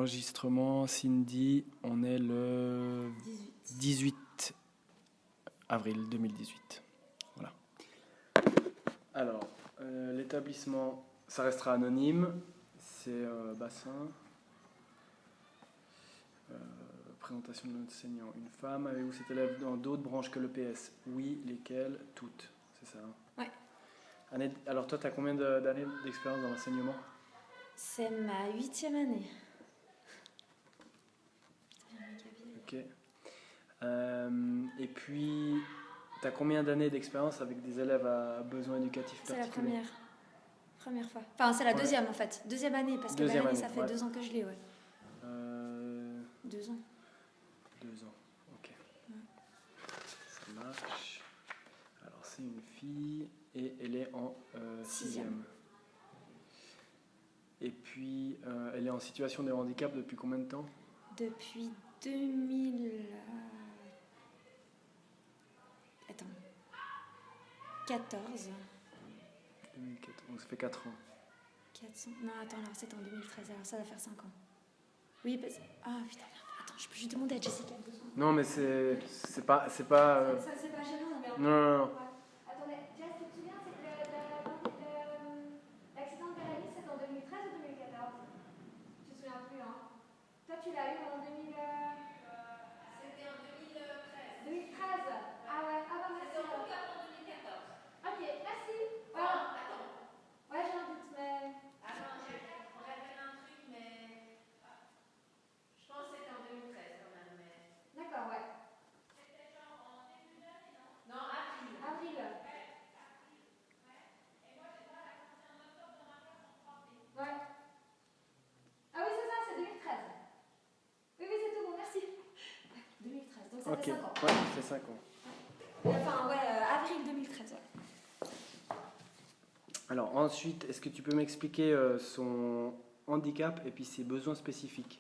l'enregistrement, Cindy, on est le 18 avril 2018. Voilà. Alors, l'établissement, ça restera anonyme. C'est Bassin. Présentation de l'enseignant. Une femme, avez-vous cet élève dans d'autres branches que le PS? Oui, lesquelles? Toutes. C'est ça, hein? Ouais. Alors toi, tu as combien d'années d'expérience dans l'enseignement? C'est ma 8e année. Ok. Et puis, tu as combien d'années d'expérience avec des élèves à besoins éducatifs particuliers? C'est la première fois. Enfin, c'est la deuxième en fait. Deuxième année, parce que Deuxième l'année, année, ça fait 2 ans que je l'ai, ouais. 2 ans. 2 ans, ok. Ouais. Ça marche. Alors, c'est une fille et elle est en 6e. Et puis, elle est en situation de handicap depuis combien de temps? Depuis 2000... Attends. 14. 2014, donc ça fait 4 ans. 400... Non, attends, alors c'est en 2013, alors ça va faire 5 ans. Oui, parce... Ah, putain, attends, je peux juste demander à Jessica. Non, mais c'est pas... Ça, c'est pas gênant, mais... Non. Attendez, Jess, tu te souviens, l'accident de Mélanie, c'était en 2013 ou 2014? Je me souviens plus, hein. Toi, tu l'as eu en 2000... C'était en 2013. 2013? Ah ouais, ah bah merci. C'était en tout cas en 2014. Ok, merci. Voilà. Attends. Ouais, j'ai un doute, mais... Ah non, on rappelle un truc, mais... Je pense que c'était en 2013 quand même, mais... D'accord, ouais. C'était genre en début d'année, non? Non, avril. Avril. Ouais, avril. Ouais. Et moi, elle a commencé en octobre dans ma classe en 3B. Ouais. Ah oui, c'est ça, c'est 2013. Oui, c'est tout bon, merci. 2013, donc ça fait 5 ans. Ouais, ça fait 5 ans. Enfin, ouais, avril 2013, ouais. Alors ensuite, est-ce que tu peux m'expliquer son handicap et puis ses besoins spécifiques?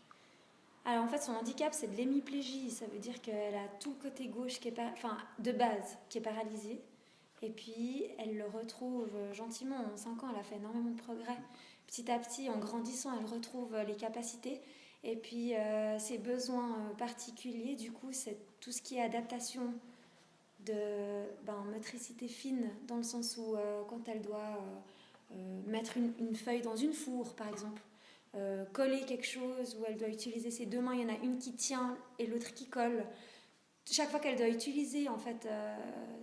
Alors en fait, son handicap, c'est de l'hémiplégie. Ça veut dire qu'elle a tout le côté gauche qui est de base qui est paralysé. Et puis, elle le retrouve gentiment. En 5 ans, elle a fait énormément de progrès. Petit à petit, en grandissant, elle retrouve les capacités. Et puis, ses besoins particuliers, du coup, c'est tout ce qui est adaptation de motricité fine, dans le sens où quand elle doit mettre une feuille dans une fourre, par exemple, coller quelque chose, où elle doit utiliser ses 2 mains, il y en a une qui tient et l'autre qui colle. Chaque fois qu'elle doit utiliser en fait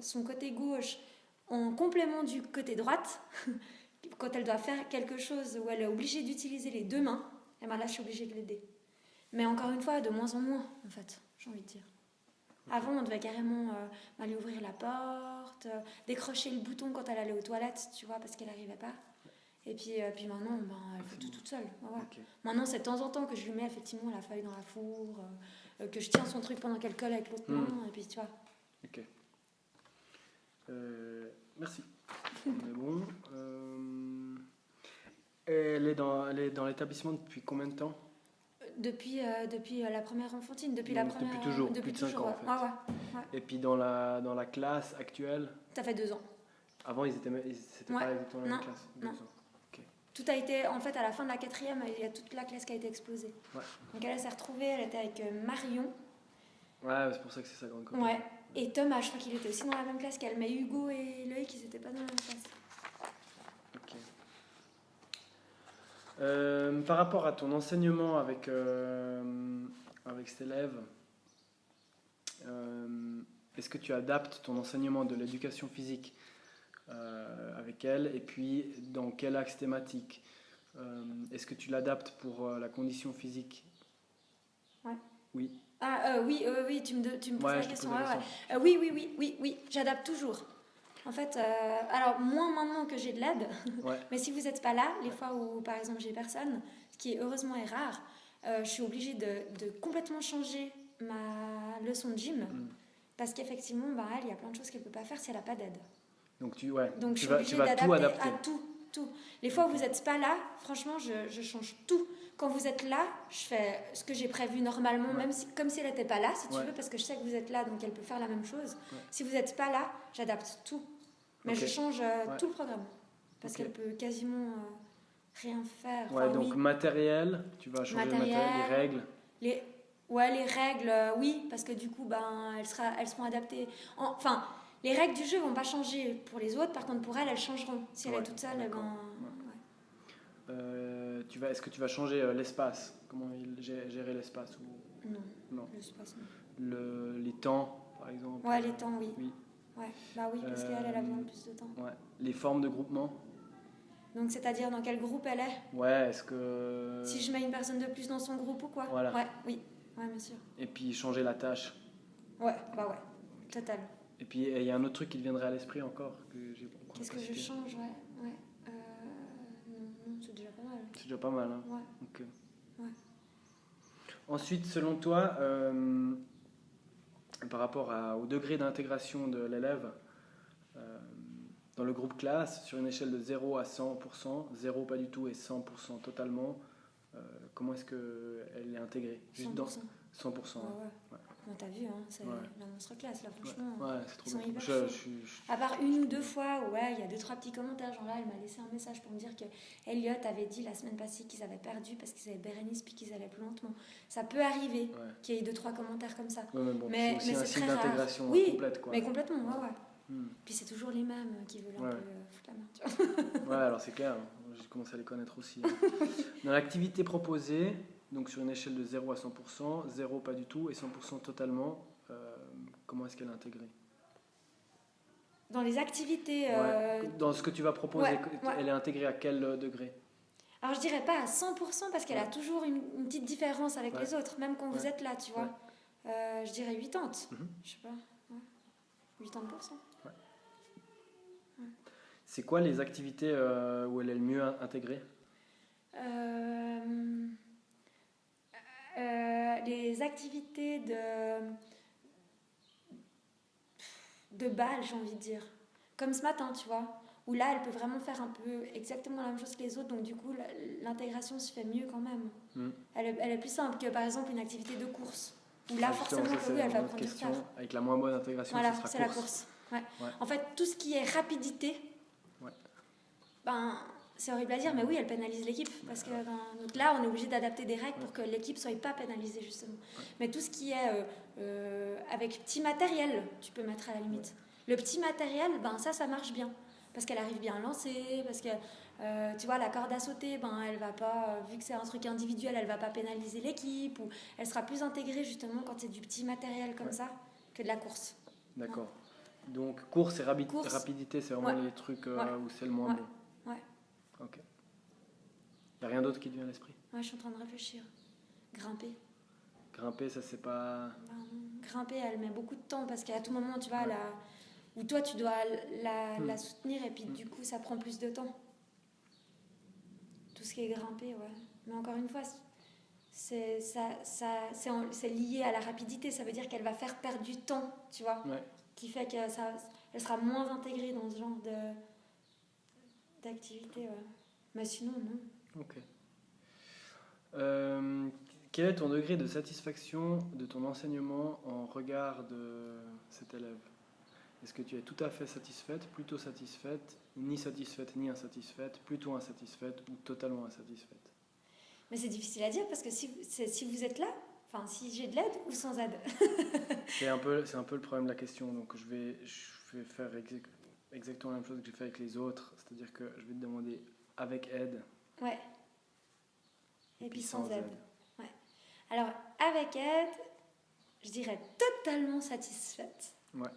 son côté gauche en complément du côté droite, quand elle doit faire quelque chose où elle est obligée d'utiliser les 2 mains, et ben là je suis obligée de l'aider. Mais encore une fois, de moins en moins en fait, j'ai envie de dire. Avant, on devait carrément aller ouvrir la porte, décrocher le bouton quand elle allait aux toilettes, tu vois, parce qu'elle n'arrivait pas. Et puis maintenant, elle fait tout toute seule. Voilà. Okay. Maintenant, c'est de temps en temps que je lui mets effectivement la feuille dans la fourre, que je tiens son truc pendant qu'elle colle avec l'autre main, et puis tu vois. Ok. Merci. On est bon. Elle est dans l'établissement depuis combien de temps? Depuis la première enfantine, depuis toujours, depuis 5 ans en fait. Ouais. Et puis dans la classe actuelle? Ça fait 2 ans. Avant, ils étaient pas exactement dans la même classe? 2 ans. Okay. Tout a été, en fait, à la fin de la 4e, il y a toute la classe qui a été explosée. Ouais. Donc elle s'est retrouvée, elle était avec Marion. Ouais, c'est pour ça que c'est sa grande copine. Ouais. Et Thomas, je crois qu'il était aussi dans la même classe qu'elle, mais Hugo et Loïc, ils n'étaient pas dans la même classe. Ok. Par rapport à ton enseignement avec cet élève, est-ce que tu adaptes ton enseignement de l'éducation physique avec elle, et puis dans quel axe thématique? Est-ce que tu l'adaptes pour la condition physique? Ouais. Oui. Oui, tu me poses la question. Oui, j'adapte toujours. En fait, alors moins maintenant que j'ai de l'aide, mais si vous n'êtes pas là, les fois où par exemple j'ai personne, ce qui heureusement est rare, je suis obligée de complètement changer ma leçon de gym, parce qu'effectivement, elle, il y a plein de choses qu'elle ne peut pas faire si elle n'a pas d'aide. Donc tu suis vas obligée d'adapter à tout. Les fois où vous n'êtes pas là, franchement, je change tout. Quand vous êtes là, je fais ce que j'ai prévu normalement, même comme si elle n'était pas là, si tu veux, parce que je sais que vous êtes là, donc elle peut faire la même chose. Si vous n'êtes pas là, j'adapte tout. Mais je change tout le programme, parce qu'elle peut quasiment rien faire. Ouais, Enfin, donc oui, matériel, tu vas changer le matériel, les matériel, règles. les règles, oui, parce que du coup, ben, elles seront adaptées. Enfin, les règles du jeu vont pas changer pour les autres, par contre, pour elles changeront. Si elle Ouais, est toute seule, d'accord. ouais. Est-ce que tu vas changer l'espace? Comment gérer l'espace ou... Non, Non. l'espace, non. Les temps, par exemple. Ouais, les temps, oui. Oui. Ouais, bah oui, parce qu'elle a besoin de plus de temps. Ouais. Les formes de groupement. Donc, c'est-à-dire dans quel groupe elle est? Ouais, est-ce que... Si je mets une personne de plus dans son groupe ou quoi? Voilà. Ouais, oui, ouais, bien sûr. Et puis changer la tâche. Ouais, bah ouais, total. Et puis il y a un autre truc qui te viendrait à l'esprit encore que j'ai pas Qu'est-ce que je cité. change? Ouais. Non, c'est déjà pas mal. C'est déjà pas mal, hein. Ouais. Ok. Ouais. Ensuite, selon toi, par rapport au degré d'intégration de l'élève dans le groupe classe, sur une échelle de 0 à 100%, 0 pas du tout et 100% totalement, comment est-ce qu'elle est intégrée? 100%. Dans 100%. Ouais, ouais. Ouais. Bon, t'as vu, hein, c'est Ouais. la monstre classe, là, franchement. Ouais, c'est trop Ils sont bien. hyper Je chauds. suis- À part une ou deux fois, ouais, il y a 2-3 petits commentaires. Genre là, elle m'a laissé un message pour me dire que Elliot avait dit la semaine passée qu'ils avaient perdu parce qu'ils avaient Bérénice puis qu'ils allaient plus lentement. Ça peut arriver Ouais. qu'il y ait 2-3 commentaires comme ça. Ouais, mais bon, Mais c'est aussi un c'est signe très rare. d'intégration Oui, complète, quoi. Mais complètement, ouais. Hmm. Puis c'est toujours les mêmes qui veulent un Ouais. peu foutre la main, tu vois. Ouais, alors c'est clair, j'ai commencé à les connaître aussi. Hein. Dans l'activité proposée, donc sur une échelle de 0 à 100%, 0 pas du tout et 100% totalement, comment est-ce qu'elle est intégrée? Dans les activités. Ouais. Dans ce que tu vas proposer, ouais, ouais. elle est intégrée à quel degré? Alors je dirais pas à 100% parce qu'elle a toujours une petite différence avec Ouais. les autres, même quand vous Ouais. êtes là, tu vois. Je dirais 80. Mhm. Je sais pas. Ouais. 80%. C'est quoi les activités où elle est le mieux intégrée? Les activités de balle, j'ai envie de dire. Comme ce matin, tu vois. Où là, elle peut vraiment faire un peu exactement la même chose que les autres. Donc du coup, l'intégration se fait mieux quand même. Elle est plus simple que par exemple une activité de course. Où là, Justement, forcément, ça, que oui, c'est elle va une autre prendre du question. retard. Avec la moins bonne intégration, Voilà, ce sera c'est la course. Ouais. Ouais. En fait, tout ce qui est rapidité, Ouais. ben, c'est horrible à dire, mais oui, elle pénalise l'équipe. Parce que donc là, on est obligé d'adapter des règles pour que l'équipe ne soit pas pénalisée, justement. Ouais. Mais tout ce qui est avec petit matériel, tu peux mettre à la limite. Le petit matériel, ben, ça marche bien. Parce qu'elle arrive bien à lancer, parce que tu vois, la corde à sauter, ben, elle va pas, vu que c'est un truc individuel, elle va pas pénaliser l'équipe, ou elle sera plus intégrée justement quand c'est du petit matériel comme ça que de la course. D'accord. Donc course et Course. rapidité, c'est vraiment les trucs où c'est le moins bon. Ouais. Ok. Il n'y a rien d'autre qui te vient à l'esprit? Ouais, je suis en train de réfléchir. Grimper. Grimper, ça c'est pas... Grimper, elle met beaucoup de temps parce qu'à tout moment, tu vois, où toi tu dois la soutenir et puis du coup ça prend plus de temps. Tout ce qui est grimper, ouais. Mais encore une fois, c'est lié à la rapidité. Ça veut dire qu'elle va faire perdre du temps, tu vois. Ouais. Qui fait qu'elle sera moins intégrée dans ce genre d'activité, ouais. Mais sinon, non. Ok. Quel est ton degré de satisfaction de ton enseignement en regard de cet élève? Est-ce que tu es tout à fait satisfaite, plutôt satisfaite, ni satisfaite ni insatisfaite, plutôt insatisfaite ou totalement insatisfaite? Mais c'est difficile à dire parce que si vous êtes là, enfin si j'ai de l'aide ou sans aide. C'est un peu le problème de la question. Donc je vais faire exactement la même chose que j'ai fait avec les autres, c'est-à-dire que je vais te demander avec aide. Ouais. Et puis sans aide. Ouais. Alors avec aide, je dirais totalement satisfaite. Ouais.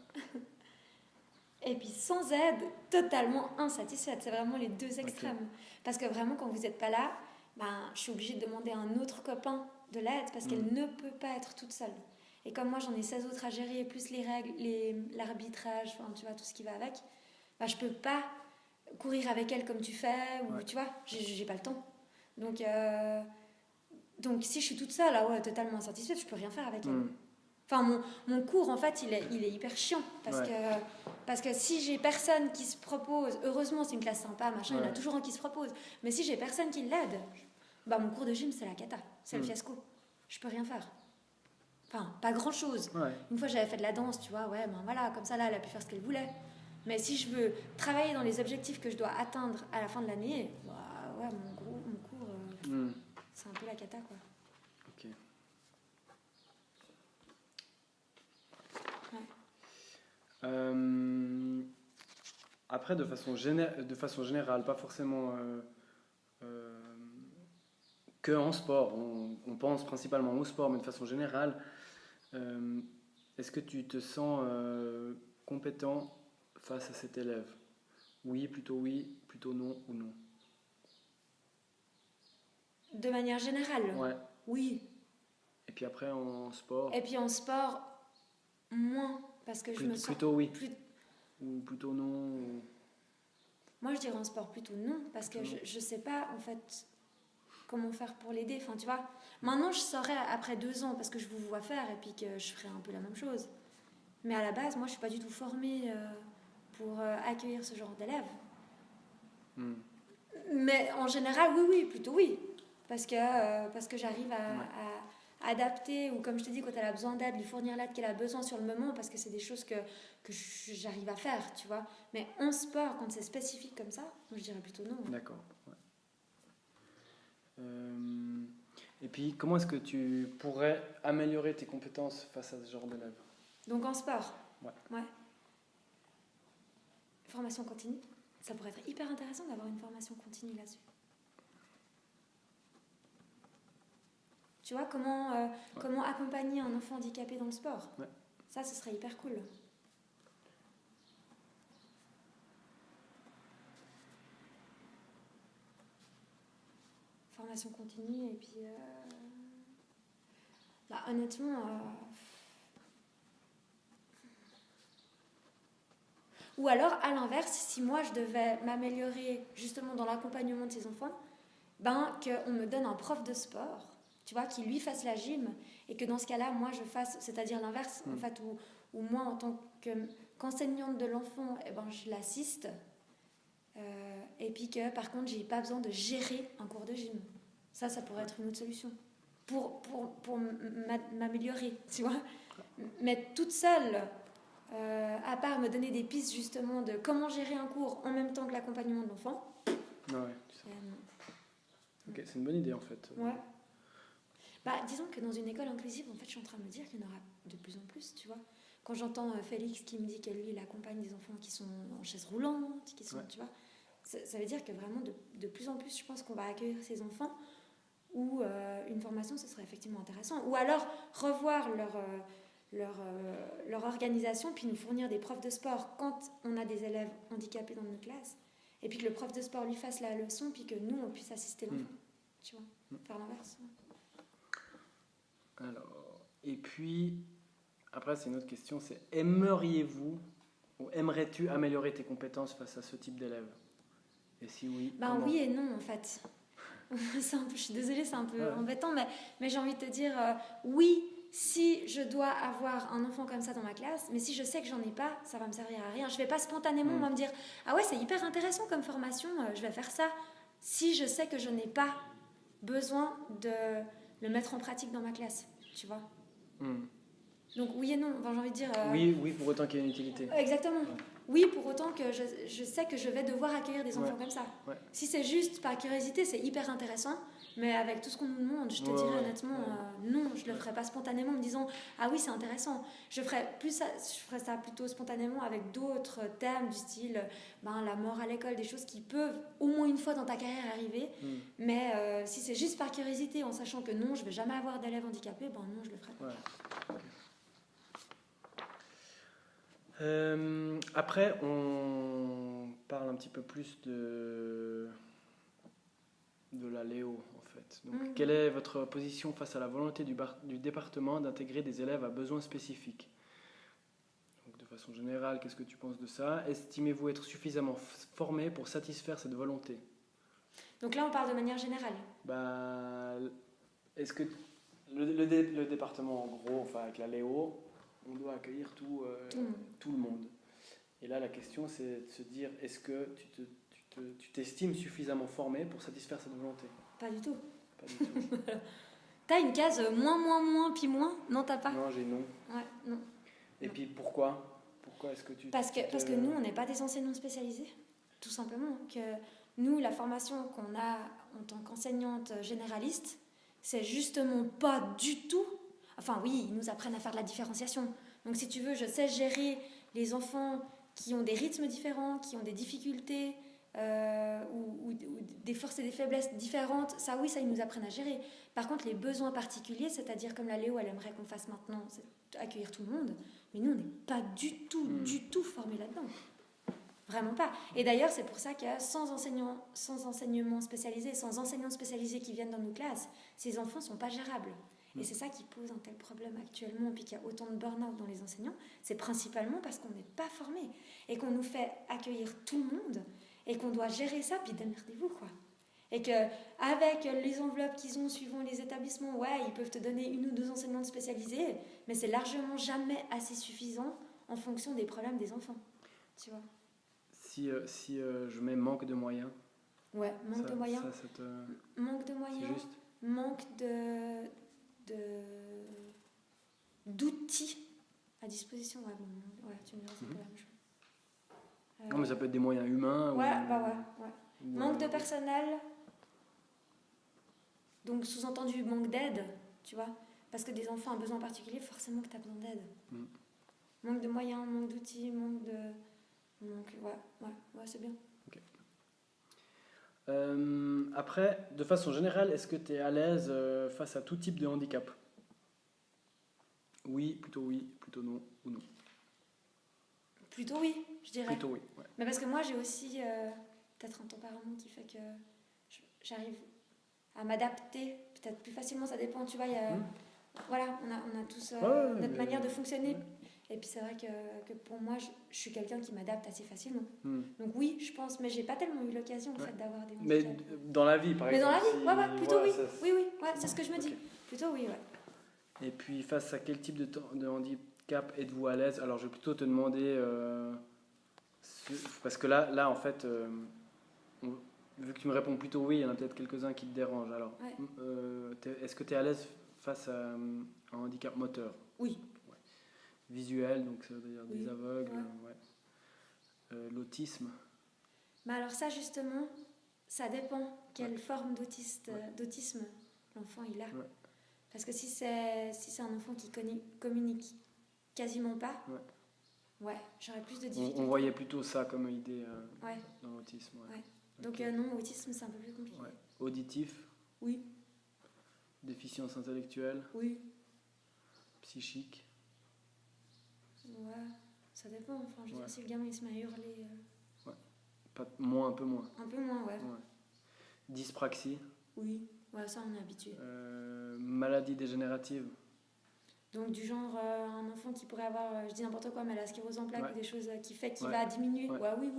Et puis sans aide, totalement insatisfaite. C'est vraiment les deux extrêmes. Okay. Parce que vraiment, quand vous n'êtes pas là, ben, je suis obligée de demander à un autre copain de l'aide parce qu'elle ne peut pas être toute seule. Et comme moi, j'en ai 16 autres à gérer, plus les règles, l'arbitrage, enfin, tu vois, tout ce qui va avec, ben, je ne peux pas courir avec elle comme tu fais, ou tu vois, j'ai pas le temps. Donc si je suis toute seule, ah ouais, totalement insatisfaite, je ne peux rien faire avec elle. Enfin, mon cours, en fait, il est hyper chiant. Parce que si j'ai personne qui se propose, heureusement, c'est une classe sympa, machin, il y en a toujours un qui se propose. Mais si j'ai personne qui l'aide, bah, mon cours de gym, c'est la cata. C'est le fiasco. Je peux rien faire. Enfin, pas grand-chose. Ouais. Une fois, j'avais fait de la danse, tu vois, ouais, ben voilà, comme ça, là, elle a pu faire ce qu'elle voulait. Mais si je veux travailler dans les objectifs que je dois atteindre à la fin de l'année, bah, ouais, mon Hmm, c'est un peu la cata, quoi. ok. Ouais. Après, de façon générale, pas forcément que en sport, on pense principalement au sport, mais de façon générale, euh, est-ce que tu te sens compétent face à cet élève? Oui, plutôt non ou non? De manière générale, Ouais. oui. Et puis après, en sport, Et puis en sport, moins, parce que je me sens plutôt oui plus... ou plutôt non Moi, je dirais en sport plutôt non, parce que Plutôt non. je sais pas, en fait, comment faire pour l'aider. Enfin, tu vois, maintenant, je saurais après 2 ans, parce que je vous vois faire, et puis que je ferai un peu la même chose. Mais à la base, moi, je suis pas du tout formée pour accueillir ce genre d'élèves. Hmm. Mais en général, oui, plutôt oui. Parce que j'arrive à adapter, ou comme je te dis, quand elle a besoin d'aide, lui fournir l'aide qu'elle a besoin sur le moment, parce que c'est des choses que j'arrive à faire, tu vois. Mais en sport, quand c'est spécifique comme ça, moi je dirais plutôt non. D'accord. Ouais. Et puis, comment est-ce que tu pourrais améliorer tes compétences face à ce genre d'élèves? Donc en sport, Ouais. Formation continue. Ça pourrait être hyper intéressant d'avoir une formation continue là-dessus. Tu vois, comment accompagner un enfant handicapé dans le sport. Ouais. Ça, ce serait hyper cool. Formation continue, et puis... honnêtement... Ou alors, à l'inverse, si moi, je devais m'améliorer justement dans l'accompagnement de ces enfants, qu'on me donne un prof de sport, tu vois, qui lui fasse la gym, et que dans ce cas-là, moi, je fasse, c'est-à-dire l'inverse, en fait, où moi, en tant qu'enseignante de l'enfant, je l'assiste, et puis que, par contre, j'ai pas besoin de gérer un cours de gym. Ça pourrait être une autre solution pour m'améliorer, tu vois. Mais toute seule, à part me donner des pistes justement de comment gérer un cours en même temps que l'accompagnement de l'enfant. Ouais, ok, c'est une bonne idée en fait. Ouais. Disons que dans une école inclusive, en fait, je suis en train de me dire qu'il y en aura de plus en plus, tu vois. Quand j'entends Félix qui me dit que lui, il accompagne des enfants qui sont en chaise roulante, qui sont, tu vois, ça veut dire que vraiment de plus en plus, je pense qu'on va accueillir ces enfants où une formation, ce serait effectivement intéressant. Ou alors revoir leur organisation, puis nous fournir des profs de sport quand on a des élèves handicapés dans notre classe, et puis que le prof de sport lui fasse la leçon, puis que nous, on puisse assister l'enfant, tu vois, faire l'inverse. Alors, et puis, après, c'est une autre question, c'est aimeriez-vous ou aimerais-tu améliorer tes compétences face à ce type d'élève? Et si oui, comment? Oui et non, en fait. Je suis désolée, c'est un peu embêtant, mais j'ai envie de te dire, oui, si je dois avoir un enfant comme ça dans ma classe, mais si je sais que j'en ai pas, ça va me servir à rien. Je vais pas spontanément me dire, ah ouais, c'est hyper intéressant comme formation, je vais faire ça. Si je sais que je n'ai pas besoin de le mettre en pratique dans ma classe, tu vois. Donc oui et non, j'ai envie de dire... Oui, pour autant qu'il y ait une utilité. Exactement. Oui, pour autant que je sais que je vais devoir accueillir des enfants comme ça. Ouais. Si c'est juste par curiosité, c'est hyper intéressant, mais avec tout ce qu'on nous demande, je te dirais honnêtement, non, je le ferai pas spontanément en me disant, ah oui, c'est intéressant. Je ferais ça plutôt spontanément avec d'autres thèmes du style, la mort à l'école, des choses qui peuvent au moins une fois dans ta carrière arriver, mais si c'est juste par curiosité, en sachant que non, je vais jamais avoir d'élèves handicapés, non, je le ferai pas. Ouais. Après, on parle un petit peu plus de la Léo, en fait. Donc, quelle est votre position face à la volonté du département d'intégrer des élèves à besoins spécifiques? Donc, de façon générale, qu'est-ce que tu penses de ça? Estimez-vous être suffisamment formé pour satisfaire cette volonté? Donc là, on parle de manière générale. Est-ce que le département, en gros, enfin avec la Léo, on doit accueillir tout le monde. Et là, la question, c'est de se dire, est-ce que tu t'estimes suffisamment formé pour satisfaire cette volonté? Pas du tout. Pas du tout. T'as une case moins, puis moins? Non, t'as pas? Non, j'ai non. Ouais, non. Et puis pourquoi? Pourquoi est-ce que parce que nous, on n'est pas des enseignants spécialisés. Tout simplement. Que nous, la formation qu'on a en tant qu'enseignante généraliste, c'est justement pas du tout... Enfin oui, ils nous apprennent à faire de la différenciation. Donc si tu veux, je sais gérer les enfants qui ont des rythmes différents, qui ont des difficultés ou des forces et des faiblesses différentes. Ça oui, ça ils nous apprennent à gérer. Par contre, les besoins particuliers, c'est-à-dire comme la Léo, elle aimerait qu'on fasse maintenant, c'est accueillir tout le monde. Mais nous, on n'est pas du tout formés là-dedans. Vraiment pas. Et d'ailleurs, c'est pour ça que sans enseignement spécialisé, sans enseignants spécialisés qui viennent dans nos classes, ces enfants ne sont pas gérables. Et c'est ça qui pose un tel problème actuellement, puis qu'il y a autant de burn-out dans les enseignants, c'est principalement parce qu'on n'est pas formés et qu'on nous fait accueillir tout le monde et qu'on doit gérer ça, puis démerdez-vous, quoi. Et qu'avec les enveloppes qu'ils ont suivant les établissements, ouais, ils peuvent te donner 1 ou 2 enseignantes spécialisées, mais c'est largement jamais assez suffisant en fonction des problèmes des enfants, tu vois. Si je mets manque de moyens, Ouais, manque de moyens. Manque de moyens. C'est juste. Manque d'outils à disposition. Ouais, bon, ouais, tu me diras, c'est pas la même chose. Non, mais ça peut être des moyens humains. Ouais, ouais. Manque de personnel. Donc, sous-entendu, manque d'aide, tu vois. Parce que des enfants à besoin particulier, forcément que tu as besoin d'aide. Manque de moyens, manque d'outils, ouais, c'est bien. Okay. Après, de façon générale, est-ce que tu es à l'aise face à tout type de handicap ? Oui, plutôt non, ou non. Plutôt oui, je dirais. Plutôt oui, ouais. Mais parce que moi, j'ai aussi peut-être un tempérament qui fait que j'arrive à m'adapter peut-être plus facilement, ça dépend, tu vois. Voilà, on a tous notre manière de fonctionner. Ouais. Et puis c'est vrai que pour moi, je suis quelqu'un qui m'adapte assez facilement. Donc oui, je pense, mais j'ai pas tellement eu l'occasion en fait d'avoir des handicaps. Mais dans la vie, par exemple. Mais dans la vie, plutôt oui. Oui, ouais, c'est ce que je me dis. Plutôt oui, ouais. Et puis face à quel type de handicap êtes-vous à l'aise ? Alors je vais plutôt te demander, parce que là en fait, vu que tu me réponds plutôt oui, il y en a peut-être quelques-uns qui te dérangent. Alors, est-ce que tu es à l'aise face à un handicap moteur ? Oui. Visuel, donc ça veut dire des aveugles, l'autisme. Mais alors ça justement, ça dépend quelle forme d'autisme l'enfant il a. Ouais. Parce que si c'est un enfant qui communique quasiment pas, j'aurais plus de difficultés. On voyait plutôt ça comme idée dans l'autisme. Ouais. Donc non, autisme c'est un peu plus compliqué. Ouais. Auditif ? Oui. Déficience intellectuelle ? Oui. Psychique ? Ouais, ça dépend. Enfin, je veux dire, si le gamin il se met à hurler. Un peu moins. Un peu moins, ouais. Dyspraxie. Oui, ouais, ça on est habitué. Maladie dégénérative. Donc du genre un enfant qui pourrait avoir, je dis n'importe quoi, mais la sclérose en plaques ou des choses qui fait qu'il va diminuer. Ouais, oui.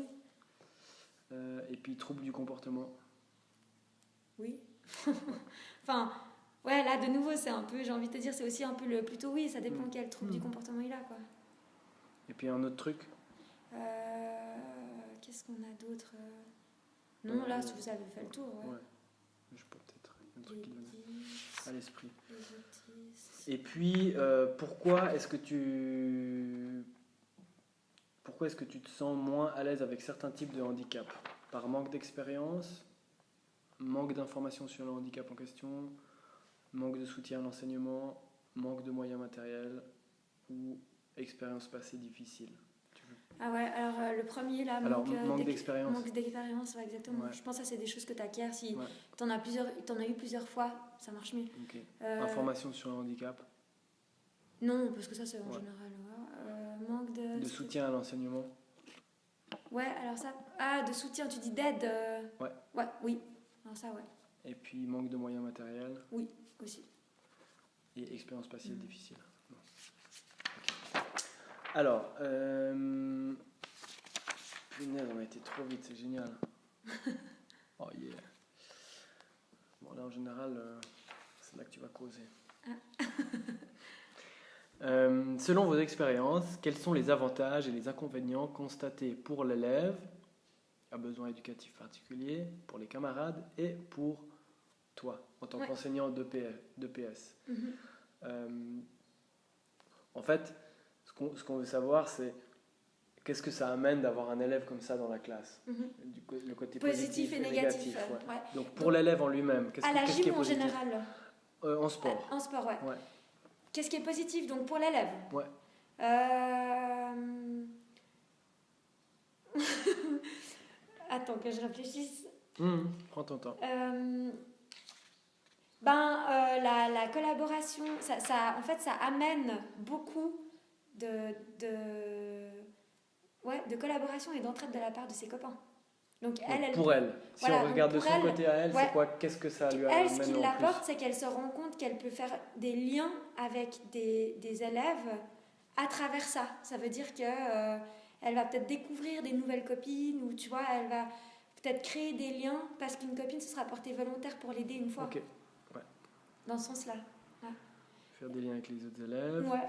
Et puis trouble du comportement. Oui. Enfin. Ouais, là, de nouveau, c'est un peu, j'ai envie de te dire, c'est aussi un peu plutôt oui, ça dépend quel trouble du comportement il a, quoi. Et puis un autre truc qu'est-ce qu'on a d'autre Non, là, vous avez fait le tour, ouais. Je peux peut-être un truc qui me vient à l'esprit. Les autistes. Et puis, pourquoi est-ce que tu te sens moins à l'aise avec certains types de handicap ? Par manque d'expérience, manque d'informations sur le handicap en question, manque de soutien à l'enseignement, manque de moyens matériels ou expérience passée difficile. Ah ouais, alors le premier là, manque d'expérience. Manque d'expérience, ouais, exactement. Ouais. Je pense que ça c'est des choses que tu acquiers. Si t'en as eu plusieurs fois, ça marche mieux. Okay. Information sur le handicap ? Non, parce que ça c'est en général. Manque de soutien à l'enseignement ? Ouais, alors ça... Ah, de soutien, tu dis d'aide oui. Alors ça, ouais. Et puis manque de moyens matériels ? Oui, aussi. Et expérience passée difficile. Non. Okay. Alors, punaise, on a été trop vite, c'est génial. Oh yeah. Bon, là en général, c'est là que tu vas causer. Selon vos expériences, quels sont les avantages et les inconvénients constatés pour l'élève à besoins éducatifs particuliers, pour les camarades et pour toi, en tant qu'enseignant d'EPS. En fait, ce qu'on veut savoir, c'est qu'est-ce que ça amène d'avoir un élève comme ça dans la classe? Mhm. Le côté Positif et négatif. ouais. Ouais. Donc pour l'élève en lui-même, À la qu'est-ce qui est gym en positif? général. En sport. En sport, ouais. Ouais. Qu'est-ce qui est positif donc pour l'élève? Ouais. Attends que je réfléchisse. Prends ton temps. La collaboration, en fait, ça amène beaucoup de collaboration et d'entraide de la part de ses copains. Donc pour elle, si voilà, on regarde de son côté à elle, ouais, c'est quoi? Qu'est-ce que ça lui elle, amène ce qui en l'apporte, plus? c'est qu'elle se rend compte qu'elle peut faire des liens avec des élèves à travers ça. Ça veut dire que elle va peut-être découvrir des nouvelles copines, ou tu vois, elle va peut-être créer des liens parce qu'une copine se sera portée volontaire pour l'aider une fois. Ok. Ouais. Dans ce sens-là. Faire des liens avec les autres élèves. Ouais.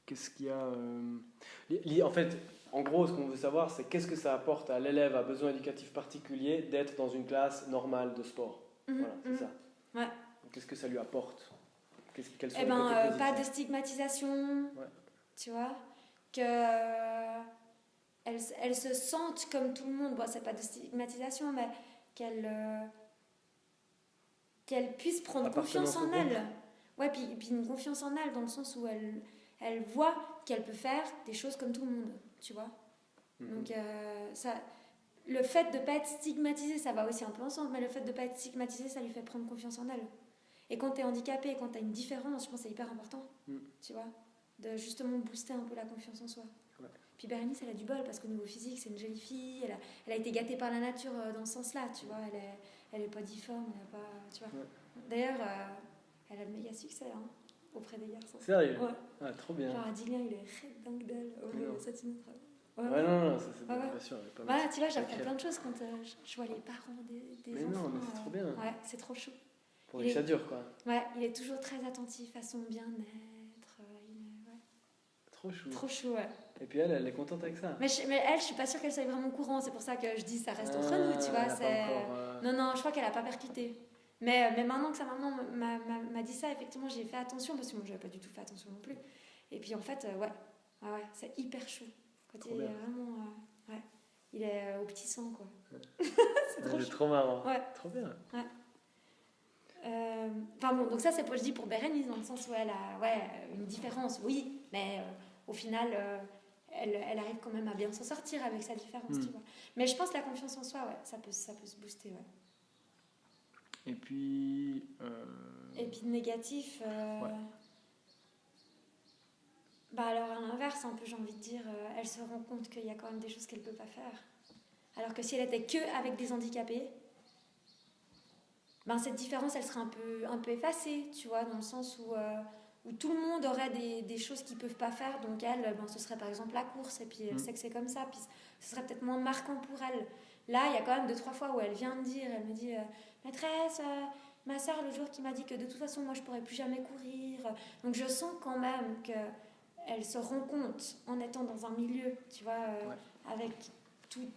Qu'est-ce qu'il y a en fait, en gros, ce qu'on veut savoir, c'est qu'est-ce que ça apporte à l'élève à besoin éducatif particulier d'être dans une classe normale de sport. Voilà, c'est ça. Ouais. Qu'est-ce que ça lui apporte? Quels sont Eh les côtés positifs? pas de stigmatisation. Ouais. Tu vois, que elle se sente comme tout le monde. Bon, c'est pas de stigmatisation, mais qu'elle puisse prendre confiance en elle. Ouais, puis une confiance en elle dans le sens où elle voit qu'elle peut faire des choses comme tout le monde, tu vois. Donc le fait de pas être stigmatisée, ça va aussi un peu ensemble, mais le fait de pas être stigmatisée, ça lui fait prendre confiance en elle. Et quand tu es handicapé, quand tu as une différence, je pense que c'est hyper important, tu vois, de justement booster un peu la confiance en soi. Ouais. Puis Bérénice, elle a du bol parce qu'au niveau physique, c'est une jolie fille, elle a été gâtée par la nature dans ce sens-là, tu vois, elle est pas difforme, elle a pas, tu vois. Ouais. D'ailleurs, elle a le méga succès auprès des garçons. Sérieux? Ouais. Ah, trop bien. Genre Adilien, il est red dingue d'elle. Ça non, ça c'est bien sûr. Voilà, tu vois, j'apprends plein de choses quand je vois les parents des mais enfants. Mais non, mais c'est trop bien. Ouais, c'est trop chou. Pour les chats-durs, quoi. Ouais, il est toujours très attentif à son bien-être. Trop chou. Trop chou, ouais. Et puis elle est contente avec ça. Mais elle, je suis pas sûre qu'elle soit vraiment au courant. C'est pour ça que je dis ça reste entre nous, tu vois. Non, je crois qu'elle a pas percuté. Mais maintenant que sa maman m'a dit ça, effectivement, j'ai fait attention parce que moi, j'avais pas du tout fait attention non plus. Et puis en fait, ouais, c'est hyper chou. Quand il est vraiment, il est au petit sang, quoi. C'est trop marrant. Ouais. Trop bien. Ouais. Donc ça, c'est je dis pour Bérénice, dans le sens où elle a une différence, oui, mais au final, elle arrive quand même à bien s'en sortir avec sa différence, tu vois. Mais je pense que la confiance en soi, ouais, ça peut se booster, ouais. Et puis négatif, alors à l'inverse, un peu, j'ai envie de dire, elle se rend compte qu'il y a quand même des choses qu'elle peut pas faire. Alors que si elle était que avec des handicapés, cette différence, elle serait un peu effacée, tu vois, dans le sens où tout le monde aurait des choses qu'ils peuvent pas faire. Donc elle, ce serait par exemple la course, et puis elle sait que c'est comme ça, puis ce serait peut-être moins marquant pour elle. Là, il y a quand même 2-3 fois où elle vient me dire, elle me dit, maîtresse, ma soeur le jour qui m'a dit que de toute façon, moi, je pourrais plus jamais courir. Donc je sens quand même qu'elle se rend compte, en étant dans un milieu, tu vois, avec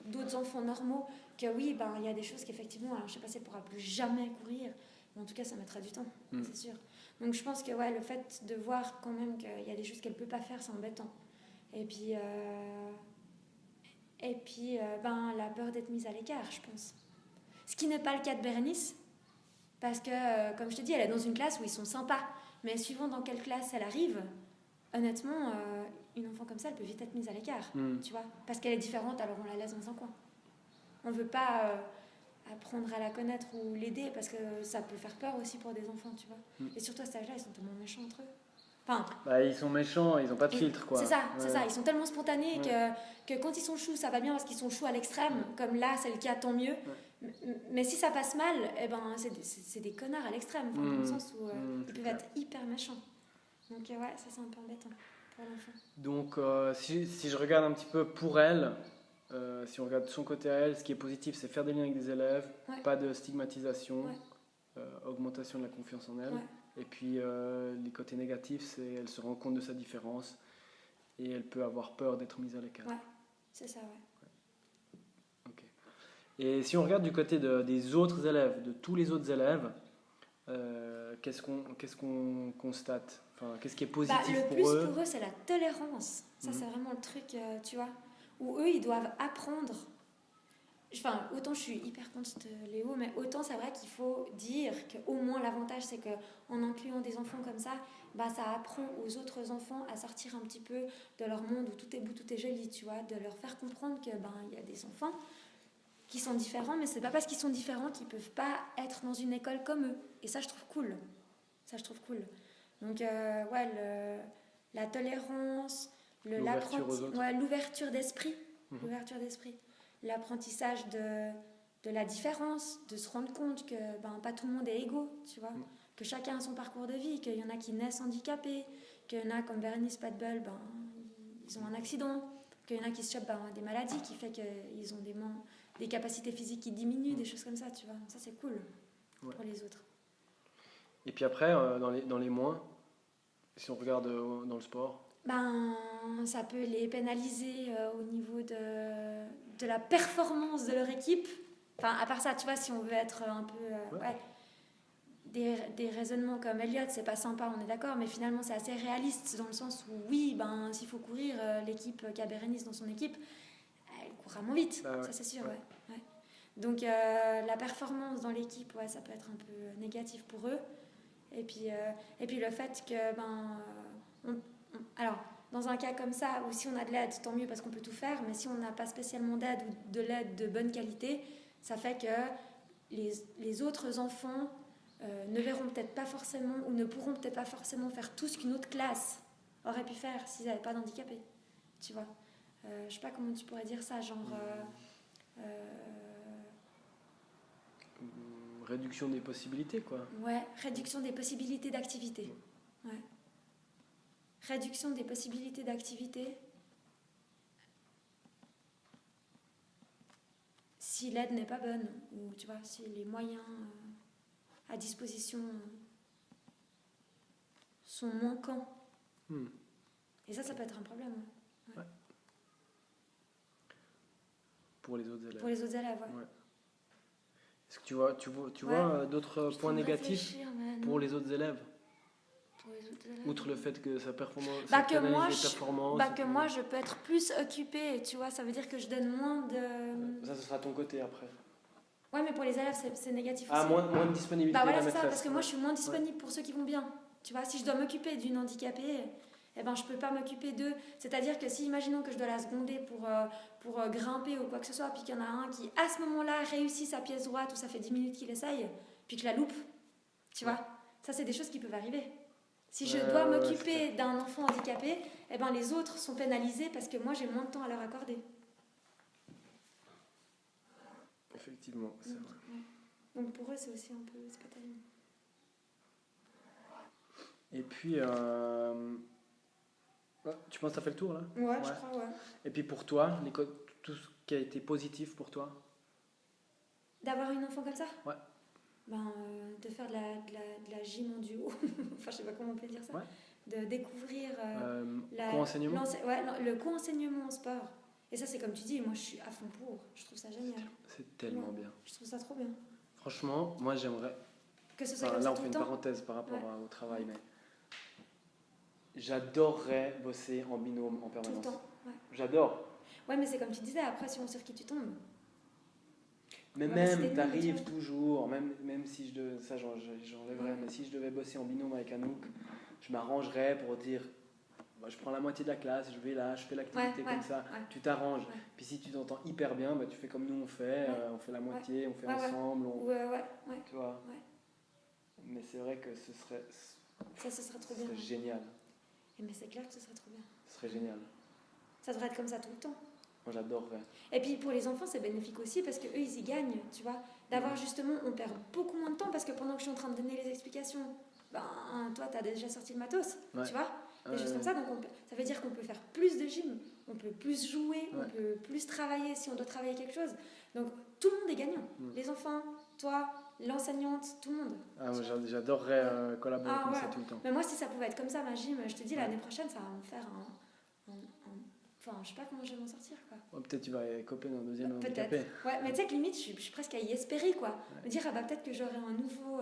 d'autres enfants normaux, que oui, il y a des choses qu'effectivement, alors je sais pas si elle pourra plus jamais courir, mais en tout cas ça mettra du temps, c'est sûr. Donc je pense que le fait de voir quand même qu'il y a des choses qu'elle peut pas faire, c'est embêtant. Et puis la peur d'être mise à l'écart, je pense. Ce qui n'est pas le cas de Bérénice, parce que comme je te dis, elle est dans une classe où ils sont sympas, mais suivant dans quelle classe elle arrive, honnêtement, une enfant comme ça, elle peut vite être mise à l'écart, tu vois, parce qu'elle est différente, alors on la laisse dans un coin. On veut pas apprendre à la connaître ou l'aider, parce que ça peut faire peur aussi pour des enfants, tu vois. Et surtout à cet âge-là, ils sont tellement méchants entre eux. Enfin, ils sont méchants, ils ont pas de filtre, quoi. C'est ça, ils sont tellement spontanés que quand ils sont choux, ça va bien parce qu'ils sont choux à l'extrême, comme là, c'est le cas, tant mieux. Mais si ça passe mal, c'est des connards à l'extrême, dans le sens où ils peuvent être hyper méchants. Donc ça c'est un peu embêtant pour l'enfant. Donc si je regarde un petit peu pour elle, si on regarde de son côté à elle, ce qui est positif, c'est faire des liens avec des élèves, pas de stigmatisation, augmentation de la confiance en elle. Et puis les côtés négatifs, c'est elle se rend compte de sa différence et elle peut avoir peur d'être mise à l'écart. Ouais, c'est ça, ouais. Ok. Et si on regarde du côté des autres élèves, de tous les autres élèves, qu'est-ce qu'on constate? Enfin, qu'est-ce qui est Bah, positif le pour plus eux? pour eux, c'est la tolérance. Ça, c'est vraiment le truc, tu vois, où eux, ils doivent apprendre. Enfin, autant je suis hyper contre Léo, mais autant c'est vrai qu'il faut dire qu'au moins l'avantage, c'est qu'en incluant des enfants comme ça, bah, ça apprend aux autres enfants à sortir un petit peu de leur monde où tout est beau, tout est joli, tu vois, de leur faire comprendre que ben, il y a des enfants qui sont différents, mais c'est pas parce qu'ils sont différents qu'ils peuvent pas être dans une école comme eux. Et ça, je trouve cool. Ça, je trouve cool. Donc, ouais, la tolérance, L'ouverture aux autres. ouais, l'ouverture d'esprit. Mhm. L'ouverture d'esprit. L'apprentissage de la différence, de se rendre compte que ben, pas tout le monde est égaux, tu vois. Que chacun a son parcours de vie, qu'il y en a qui naissent handicapés, qu'il y en a comme Bernice Padbol, ben, ils ont un accident, qu'il y en a qui se chopent ben, des maladies qui fait qu'ils ont des capacités physiques qui diminuent, des choses comme ça, tu vois. Ça, c'est cool pour les autres. Et puis après, dans les moins, si on regarde dans le sport, Ben, ça peut les pénaliser au niveau de la performance de leur équipe. Enfin, à part ça, tu vois, si on veut être un peu... des raisonnements comme Elliot, c'est pas sympa, on est d'accord, mais finalement, c'est assez réaliste dans le sens où, oui, ben, s'il faut courir, l'équipe qui a Bérénice dans son équipe, elle courra moins vite, ça c'est sûr, ouais. Donc, la performance dans l'équipe, ouais, ça peut être un peu négatif pour eux. Et puis le fait que, alors, dans un cas comme ça, où si on a de l'aide, tant mieux parce qu'on peut tout faire, mais si on n'a pas spécialement d'aide ou de l'aide de bonne qualité, ça fait que les autres enfants ne verront peut-être pas forcément ou ne pourront peut-être pas forcément faire tout ce qu'une autre classe aurait pu faire s'ils n'avaient pas d'handicapés. Tu vois, je sais pas comment tu pourrais dire ça, genre... réduction des possibilités, quoi. Ouais, réduction des possibilités d'activité. Ouais. Réduction des possibilités d'activité. Si l'aide n'est pas bonne, ou tu vois, si les moyens à disposition sont manquants. Et ça peut être un problème. Ouais. Pour les autres élèves. Pour les autres élèves, ouais. Est-ce que tu vois d'autres points négatifs pour les autres élèves? Outre le fait que sa performance, moi je peux être plus occupée, tu vois, ça veut dire que je donne moins de... Ça, ce sera ton côté après. Ouais, mais pour les élèves, c'est négatif aussi. Moins de disponibilité de la maîtresse. C'est ça, parce que moi je suis moins disponible pour ceux qui vont bien. Tu vois, si je dois m'occuper d'une handicapée, eh ben, je peux pas m'occuper d'eux. C'est-à-dire que si, imaginons que je dois la seconder pour grimper ou quoi que ce soit, puis qu'il y en a un qui, à ce moment-là, réussit sa pièce droite, ou ça fait 10 minutes qu'il essaye, puis que je la loupe, tu vois, ça, c'est des choses qui peuvent arriver. Si je dois m'occuper d'un enfant handicapé, eh ben, les autres sont pénalisés parce que moi, j'ai moins de temps à leur accorder. Effectivement, c'est vrai. Donc pour eux, c'est aussi un peu... C'est pas terrible. Et puis... tu penses que ça fait le tour, là? Ouais, je crois, ouais. Et puis pour toi, tout ce qui a été positif pour toi? D'avoir une enfant comme ça? Ouais. De faire de la gym en duo. Enfin, je sais pas comment on peut dire ça. Ouais. De découvrir co-enseignement. Le co-enseignement en sport. Et ça, c'est comme tu dis, moi, je suis à fond pour. Je trouve ça génial. C'est tellement bien. Je trouve ça trop bien. Franchement, moi, j'aimerais... Que ce soit comme là, ça on tout fait le une temps. parenthèse par rapport au travail, mais... J'adorerais bosser en binôme en permanence. Tout le temps, ouais. J'adore. Ouais, mais c'est comme tu disais, après, sur qui tu tombes. Mais même, t'arrives toujours, même si ça j'enlèverais, mais si je devais bosser en binôme avec Anouk, je m'arrangerais pour dire, je prends la moitié de la classe, je vais là, je fais l'activité comme ça, tu t'arranges. Ouais. Puis si tu t'entends hyper bien, tu fais comme nous on fait la moitié, on fait ensemble, tu vois. Ouais. Mais c'est vrai que ce serait trop bien. Ce serait génial. Mais c'est clair que ce serait trop bien. Ce serait génial. Ça devrait être comme ça tout le temps. Moi, j'adorerais. Et puis pour les enfants, c'est bénéfique aussi parce qu'eux, ils y gagnent, tu vois. D'avoir justement, on perd beaucoup moins de temps parce que pendant que je suis en train de donner les explications, toi, t'as déjà sorti le matos, tu vois. Des choses comme ça. Donc ça veut dire qu'on peut faire plus de gym, on peut plus jouer, on peut plus travailler si on doit travailler quelque chose. Donc tout le monde est gagnant. Les enfants, toi, l'enseignante, tout le monde. J'adorerais collaborer comme ça tout le temps. Mais moi, si ça pouvait être comme ça, ma gym, je te dis, l'année prochaine, ça va me faire Enfin, je sais pas comment je vais m'en sortir, quoi. Peut-être tu vas copier dans le deuxième handicapé. Ouais, mais tu sais que limite, je suis presque à y espérer, quoi. Me dire, peut-être que j'aurai un nouveau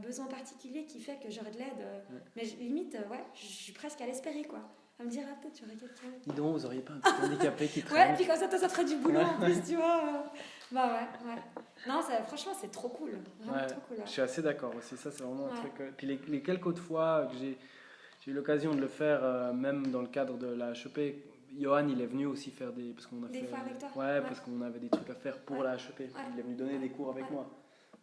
besoin particulier qui fait que j'aurais de l'aide. Ouais. Mais limite, je suis presque à l'espérer, quoi. À me dire, ah, peut-être j'aurais quelqu'un. Dis donc, vous auriez pas un petit handicapé qui Ouais, traîne? puis comme ça ferait du boulot Ouais. en plus, tu vois. Bah ouais. Non, franchement, c'est trop cool. Vraiment Ouais, trop cool. Ouais. je suis assez d'accord aussi. Ça, c'est vraiment un Ouais. truc. Puis les quelques autres fois que j'ai eu l'occasion de le faire, même dans le cadre de la HEP, Johan, il est venu aussi faire des. Parce qu'on a Des fait, fois avec toi? Ouais, Ouais. parce qu'on avait des trucs à faire pour Ouais. la HEP. Il est venu donner des cours avec Ouais. moi.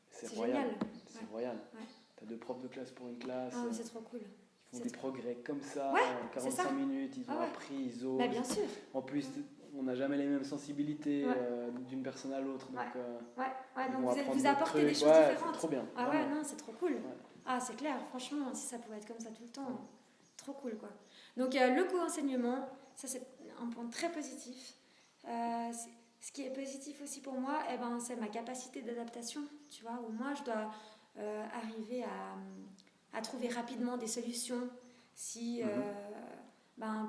C'est C'est royal. génial. C'est Ouais. royal. Ouais. T'as 2 profs de classe pour une classe. Ah, mais c'est trop cool. Ils font c'est des trop- progrès comme ça, Ouais, en c'est 45 ça. minutes, ils ont Ah ouais. appris, ils osent. Bah, bien sûr. En plus, on n'a jamais les mêmes sensibilités Ouais. d'une personne à l'autre. Donc, Ouais, ils donc vont vous apprendre vous d'autres apportez des trucs. choses Ouais, différentes. c'est trop bien. Ah ouais, vraiment. non, c'est trop cool. Ouais. Ah, c'est clair, franchement, si ça pouvait être comme ça tout le temps, trop cool, quoi. Donc, le co-enseignement, ça, c'est un point très positif. Ce qui est positif aussi pour moi, c'est ma capacité d'adaptation, tu vois, où moi, je dois arriver à trouver rapidement des solutions. Si,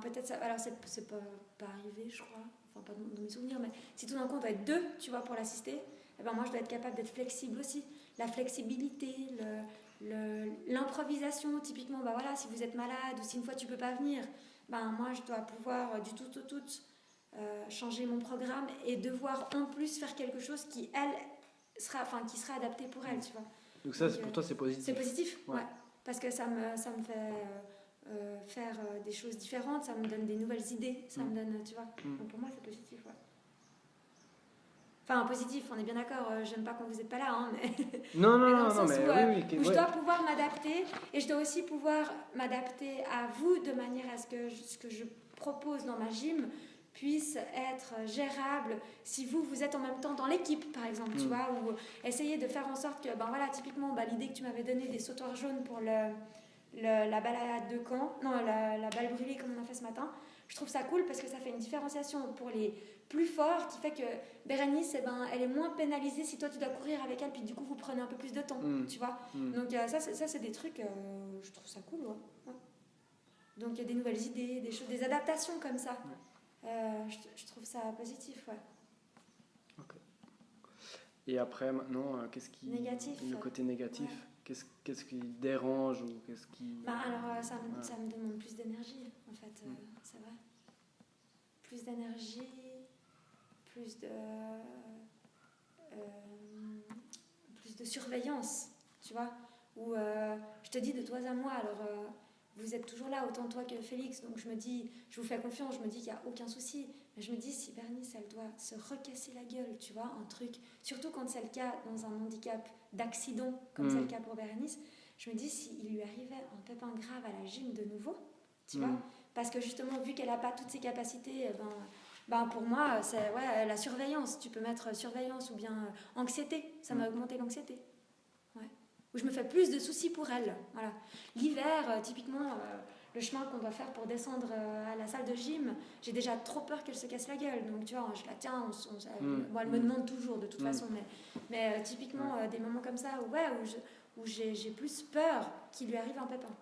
peut-être ça... Alors, c'est pas arrivé, je crois, enfin, pas dans mes souvenirs, mais si tout d'un coup, on doit être 2, tu vois, pour l'assister, moi, je dois être capable d'être flexible aussi. La flexibilité, l'improvisation, typiquement, si vous êtes malade ou si une fois tu peux pas venir, moi je dois pouvoir du tout au tout changer mon programme et devoir en plus faire quelque chose qui sera adapté pour elle, tu vois. Donc ça, Donc, pour toi, c'est positif. C'est positif, Ouais. ouais. Parce que ça me fait faire des choses différentes, ça me donne des nouvelles idées, ça me donne, tu vois. Donc pour moi, c'est positif, ouais. Enfin, positif, on est bien d'accord, j'aime pas quand vous n'êtes pas là, hein, mais... Non, mais dans le non, sens mais où, oui, où je dois pouvoir m'adapter et je dois aussi pouvoir m'adapter à vous de manière à ce que ce que je propose dans ma gym puisse être gérable si vous êtes en même temps dans l'équipe, par exemple, tu vois, ou essayer de faire en sorte que, typiquement, l'idée que tu m'avais donnée des sautoirs jaunes pour la balade de camp, non, la balle brûlée comme on a fait ce matin, je trouve ça cool parce que ça fait une différenciation pour les plus forts qui fait que Bérénice, elle est moins pénalisée si toi tu dois courir avec elle, puis du coup vous prenez un peu plus de temps, tu vois. Donc ça c'est des trucs, je trouve ça cool, ouais. Donc il y a des nouvelles idées, des choses, des adaptations comme ça. Je trouve ça positif, ouais. Ok. Et après, maintenant, qu'est-ce qui... Négatif. Le côté négatif, ouais. Qu'est-ce qui dérange ou qu'est-ce qui... Ça me demande plus d'énergie, en fait, c'est vrai. Plus d'énergie, plus de surveillance, tu vois. Où je te dis de toi à moi, alors vous êtes toujours là, autant toi que Félix, donc je vous fais confiance, je me dis qu'il n'y a aucun souci. Mais je me dis, si Bérénice, elle doit se recasser la gueule, tu vois, un truc, surtout quand c'est le cas dans un handicap d'accident, comme c'est le cas pour Bérénice, je me dis, s'il lui arrivait un pépin grave à la gym de nouveau, tu vois, parce que justement, vu qu'elle n'a pas toutes ses capacités, pour moi, c'est la surveillance. Tu peux mettre surveillance ou bien anxiété. Ça m'a augmenté l'anxiété. Ouais. Où je me fais plus de soucis pour elle. Voilà. L'hiver, typiquement, le chemin qu'on doit faire pour descendre à la salle de gym, j'ai déjà trop peur qu'elle se casse la gueule. Donc, tu vois, je la tiens. Elle me demande toujours, de toute façon. Mais typiquement, des moments comme ça où j'ai plus peur qu'il lui arrive un pépin.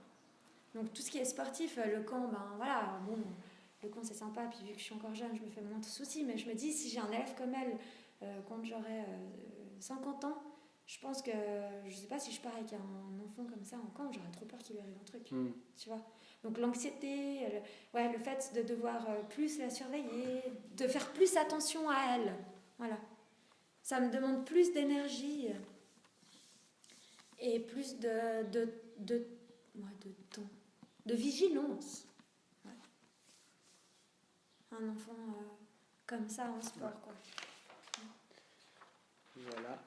Donc, tout ce qui est sportif, le camp, le camp c'est sympa, puis vu que je suis encore jeune, je me fais moins de soucis, mais je me dis, si j'ai un élève comme elle, quand j'aurai 50 ans, je pense que, je sais pas si je pars avec un enfant comme ça en camp, j'aurais trop peur qu'il lui arrive un truc, tu vois. Donc l'anxiété, le fait de devoir plus la surveiller, de faire plus attention à elle, voilà. Ça me demande plus d'énergie et plus de temps, de vigilance. Un enfant comme ça en sport, quoi. Voilà.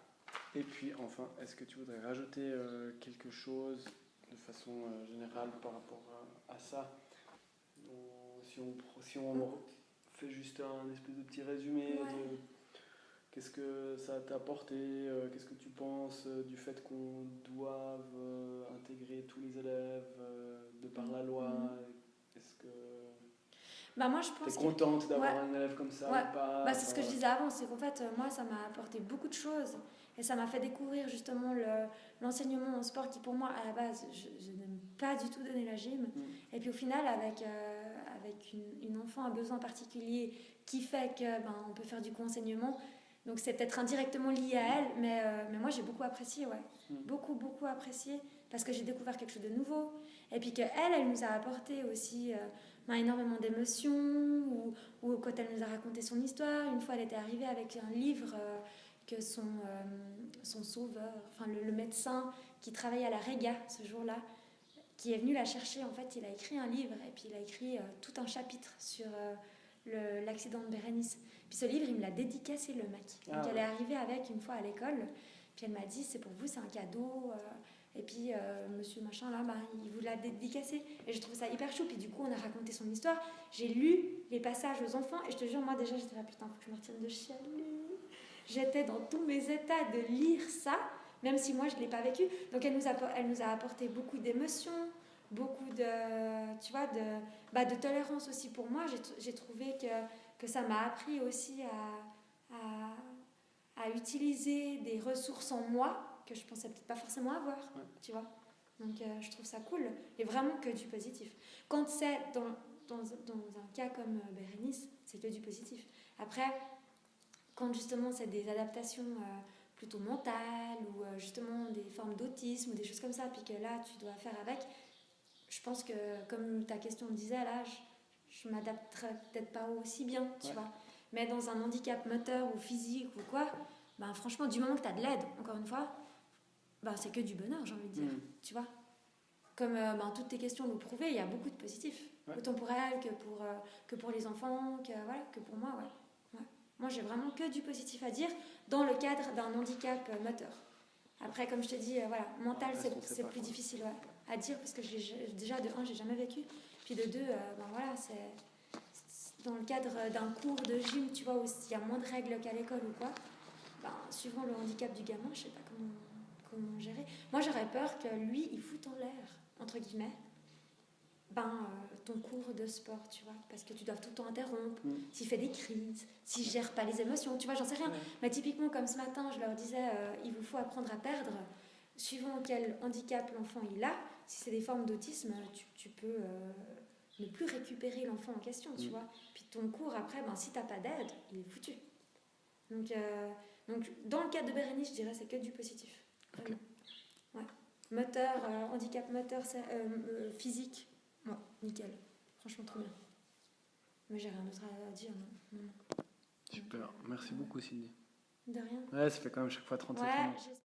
Et puis enfin, est-ce que tu voudrais rajouter quelque chose de façon générale par rapport à ça? Si on fait juste un espèce de petit résumé de qu'est-ce que ça t'a apporté, qu'est-ce que tu penses du fait qu'on doive intégrer tous les élèves de par la loi, est-ce que moi je pense t'es contente d'avoir un élève comme ça ou pas? C'est ce que je disais avant, c'est qu'en fait moi ça m'a apporté beaucoup de choses et ça m'a fait découvrir justement l'enseignement en sport qui pour moi à la base je n'aime pas du tout donner la gym et puis au final avec une enfant à besoin particulier qui fait que on peut faire du co-enseignement, Donc c'est peut-être indirectement lié à elle, mais moi j'ai beaucoup apprécié, ouais. Beaucoup, beaucoup apprécié, parce que j'ai découvert quelque chose de nouveau. Et puis qu'elle, elle nous a apporté aussi énormément d'émotions, ou quand elle nous a raconté son histoire. Une fois, elle était arrivée avec un livre que son sauveur, enfin le médecin qui travaillait à la Réga ce jour-là, qui est venu la chercher. En fait, il a écrit un livre, et puis il a écrit tout un chapitre sur l'accident de Bérénice. Puis ce livre, il me l'a dédicacé, le mec. Donc elle est arrivée avec une fois à l'école, puis elle m'a dit, c'est pour vous, c'est un cadeau. Et puis monsieur machin là, il vous l'a dédicacé. Et je trouve ça hyper chou. Puis du coup, on a raconté son histoire. J'ai lu les passages aux enfants, et je te jure, moi déjà, j'étais là, putain, faut que je me retienne de chialer. J'étais dans tous mes états de lire ça, même si moi je ne l'ai pas vécu. Donc elle nous a apporté beaucoup d'émotions, beaucoup de, tu vois, de tolérance aussi pour moi. J'ai trouvé que ça m'a appris aussi à utiliser des ressources en moi que je pensais peut-être pas forcément avoir, tu vois. Donc je trouve ça cool, et vraiment que du positif. Quand c'est dans un cas comme Bérénice, c'est que du positif. Après, quand justement c'est des adaptations plutôt mentales, ou justement des formes d'autisme ou des choses comme ça, puis que là tu dois faire avec, je pense que, comme ta question disait là, je m'adapterais peut-être pas aussi bien, tu vois. Mais dans un handicap moteur ou physique ou quoi, franchement, du moment que tu as de l'aide, encore une fois, c'est que du bonheur, j'ai envie de dire, tu vois. Comme toutes tes questions l'ont prouvé, il y a beaucoup de positifs, autant pour elle que pour les enfants, que pour moi, ouais. Moi, j'ai vraiment que du positif à dire dans le cadre d'un handicap moteur. Après, comme je te dis, mental, c'est plus difficile à dire, parce que déjà, de un, j'ai jamais vécu. Puis de deux, c'est dans le cadre d'un cours de gym, tu vois, où il y a moins de règles qu'à l'école ou quoi. Suivant le handicap du gamin, je sais pas comment gérer. Moi, j'aurais peur que lui, il foute en l'air, entre guillemets, ton cours de sport, tu vois, parce que tu dois tout le temps interrompre, s'il fait des crises, s'il gère pas les émotions, tu vois, j'en sais rien. Mais typiquement, comme ce matin, je leur disais, il vous faut apprendre à perdre, suivant quel handicap l'enfant il a. Si c'est des formes d'autisme, tu peux ne plus récupérer l'enfant en question, tu vois. Puis ton cours, après, si t'as pas d'aide, il est foutu. Donc, dans le cas de Bérénice, je dirais c'est que du positif. Okay. Ouais. Moteur, handicap moteur, physique, nickel. Franchement, trop bien. Mais j'ai rien d'autre à dire, non. Super, merci beaucoup Cindy. De rien. Ouais, ça fait quand même chaque fois 37 minutes.